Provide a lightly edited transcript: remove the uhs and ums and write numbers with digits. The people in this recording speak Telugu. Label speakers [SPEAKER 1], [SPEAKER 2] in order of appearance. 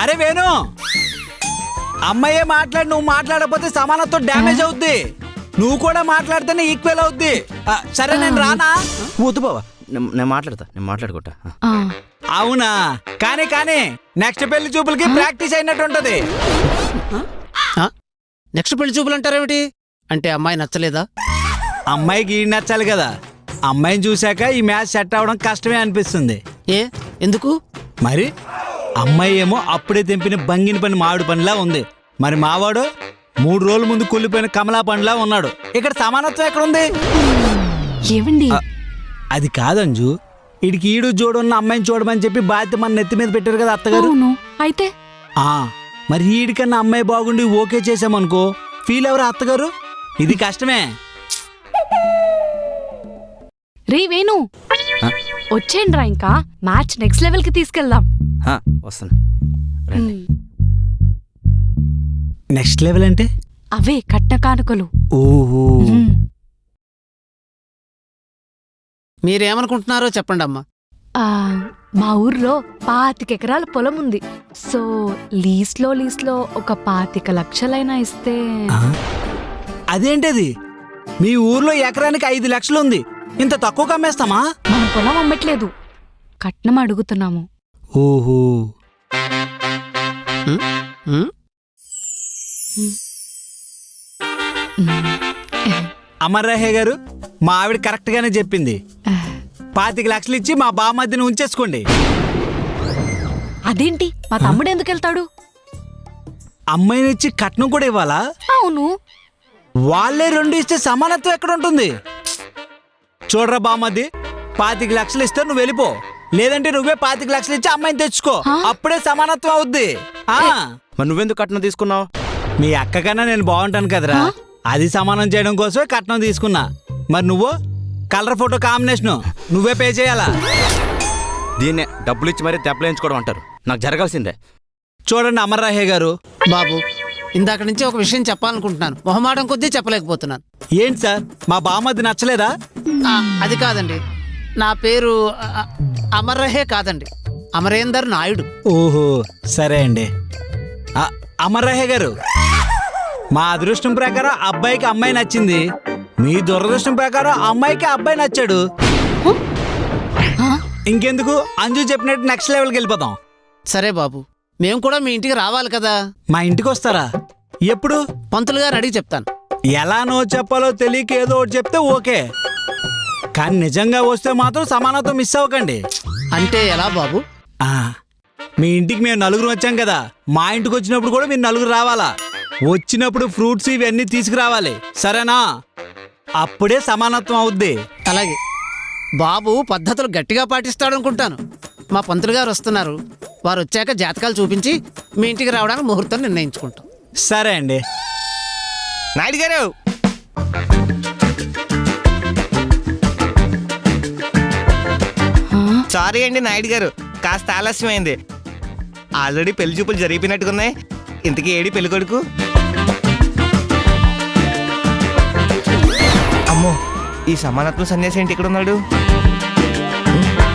[SPEAKER 1] అరే వేణు, అమ్మాయే మాట్లాడి నువ్వు మాట్లాడకపోతే సమానత్వం డ్యామేజ్ అవుద్ది. నువ్వు కూడా మాట్లాడితేనే ఈక్వల్ అవుద్ది. సరే నేను రానా?
[SPEAKER 2] వద్దు బావా, నేను మాట్లాడుకుంటా.
[SPEAKER 1] అవునా? కానీ నెక్స్ట్ పెళ్లి చూపులకి ప్రాక్టీస్ అయినట్టు ఉంటది.
[SPEAKER 3] నెక్స్ట్ పెళ్లి చూపులు అంటారేమిటి? అంటే అమ్మాయి నచ్చలేదా?
[SPEAKER 1] అమ్మాయికి ఈ నచ్చాలి కదా. అమ్మాయిని చూశాక ఈ మ్యాచ్ సెట్ అవడం కష్టమే అనిపిస్తుంది.
[SPEAKER 3] ఏ ఎందుకు?
[SPEAKER 1] మరి అమ్మాయి ఏమో అప్పుడే తెంపిన బంగిన పని మామిడి పనిలా ఉంది. మరి మావాడు 3 రోజుల ముందు కుళ్ళిపోయిన కమలా పండులా ఉన్నాడు. ఇక్కడ సమానత్వం ఎక్కడుంది?
[SPEAKER 4] ఏమండి,
[SPEAKER 1] అది కాదంజు, ఈడికి ఈడు జోడున్న అమ్మాయిని చూడమని చెప్పి బాధ్యత మన నెత్తి మీద పెట్టారు కదా అత్తగారు.
[SPEAKER 4] అయితే
[SPEAKER 1] మరి ఈడికన్నా అమ్మాయి బాగుండి ఓకే చేసామనుకో, ఫీల్ ఎవరు అత్తగారు? ఇది కష్టమే.
[SPEAKER 4] రే వేణు, వచ్చేయండిరా, ఇంకా మ్యాచ్ నెక్స్ట్ లెవెల్ కి తీసుకెళ్దాం.
[SPEAKER 2] వస్తాను.
[SPEAKER 1] నెక్స్ట్ లెవెల్ అంటే
[SPEAKER 4] అవే కట్న కానుకలు.
[SPEAKER 1] ఓహో,
[SPEAKER 3] మీరేమనుకుంటున్నారో చెప్పండి అమ్మా.
[SPEAKER 4] మా ఊర్లో 25 ఎకరాల పొలం ఉంది. సో లీస్లో ఒక 25 లక్షలైనా ఇస్తే.
[SPEAKER 1] అదేంటది? మీ ఊర్లో ఎకరానికి 5 లక్షలు ఉంది, ఇంత తక్కువ అమ్మేస్తామా?
[SPEAKER 4] మనం పొలం అమ్మట్లేదు, కట్నం అడుగుతున్నాము.
[SPEAKER 1] ఓహో, అమర్రాహే గారు, మా ఆవిడ కరెక్ట్ గానే చెప్పింది. 25 లక్షలు ఇచ్చి మా బామర్దిని ఉంచేసుకోండి.
[SPEAKER 4] అదేంటి, మా తమ్ముడు ఎందుకు వెళ్తాడు?
[SPEAKER 1] అమ్మాయిని ఇచ్చి కట్నం కూడా ఇవ్వాలా?
[SPEAKER 4] అవును.
[SPEAKER 1] వాళ్ళే 2 ఇస్తే సమానత్వం ఎక్కడ ఉంటుంది? చూడరా బామర్ది, 25 లక్షలు ఇస్తే నువ్వు వెళ్ళిపో, లేదంటే నువ్వే 25 లక్షలు ఇచ్చి అమ్మాయిని తెచ్చుకో. అప్పుడే సమానత్వం అవుద్ది.
[SPEAKER 2] మరి నువ్వెందుకు కట్నం తీసుకున్నావు?
[SPEAKER 1] మీ అక్క కన్నా నేను బాగుంటాను కదరా, అది సమానం చేయడం కోసమే కట్నం తీసుకున్నా. మరి నువ్వు కలర్ ఫోటో కాంబినేషన్ నువ్వే పే చేయాలా?
[SPEAKER 2] దీన్నే డబ్బులు ఇచ్చి మరీ దెబ్బలేయించుకోవడం అంటారు. నాకు జరగాల్సిందే.
[SPEAKER 1] చూడండి అమర్రాహే గారు,
[SPEAKER 3] బాబు, ఇందాక నుంచి ఒక విషయం చెప్పాలనుకుంటున్నాను, మొహమాటం కొద్దీ చెప్పలేకపోతున్నాను.
[SPEAKER 1] ఏంటి సార్, మా బామర్ది నచ్చలేదా?
[SPEAKER 3] అది కాదండి, నా పేరు అమర్రహే కాదండి, అమరేందర్ నాయుడు.
[SPEAKER 1] ఓహో, సరే అండి. అమర్రాహే గారు, మా అదృష్టం ప్రకారం అబ్బాయికి అమ్మాయి నచ్చింది, మీ దురదృష్టం ప్రకారం అమ్మాయికి అబ్బాయి నచ్చాడు. ఇంకెందుకు, అంజు చెప్పినట్టు నెక్స్ట్ లెవెల్కి వెళ్ళిపోతాం.
[SPEAKER 3] సరే బాబు, మేము కూడా మీ ఇంటికి రావాలి కదా.
[SPEAKER 1] మా ఇంటికి వస్తారా? ఎప్పుడు?
[SPEAKER 3] పంతులు గారు అడిగి చెప్తాను.
[SPEAKER 1] ఎలానో చెప్పాలో తెలియక ఏదో ఒకటి చెప్తే ఓకే, కానీ నిజంగా వస్తే మాత్రం సమానత్వం మిస్ అవ్వకండి.
[SPEAKER 3] అంటే ఎలా బాబు?
[SPEAKER 1] మీ ఇంటికి మేము 4 వచ్చాం కదా, మా ఇంటికి వచ్చినప్పుడు కూడా మీరు 4 రావాలా. వచ్చినప్పుడు ఫ్రూట్స్ ఇవన్నీ తీసుకురావాలి, సరేనా? అప్పుడే సమానత్వం అవుద్ది.
[SPEAKER 3] అలాగే. బాబు పద్ధతులు గట్టిగా పాటిస్తాడనుకుంటాను. మా పంతులు గారు వస్తున్నారు, వారు వచ్చాక జాతకాలు చూపించి మీ ఇంటికి రావడానికి ముహూర్తం నిర్ణయించుకుంటాం.
[SPEAKER 1] సరే అండి.
[SPEAKER 2] నాయుడు గారు, సారీ అండి నాయుడు గారు, కాస్త ఆలస్యమైంది. ఆల్రెడీ పెళ్లి చూపులు జరిగిపోయినట్టుకున్నాయి. ఇంతకీ ఏడి పెళ్లి కొడుకు? అమ్మో, ఈ సమానత్వం సన్యాసి ఏంటి ఇక్కడ ఉన్నాడు?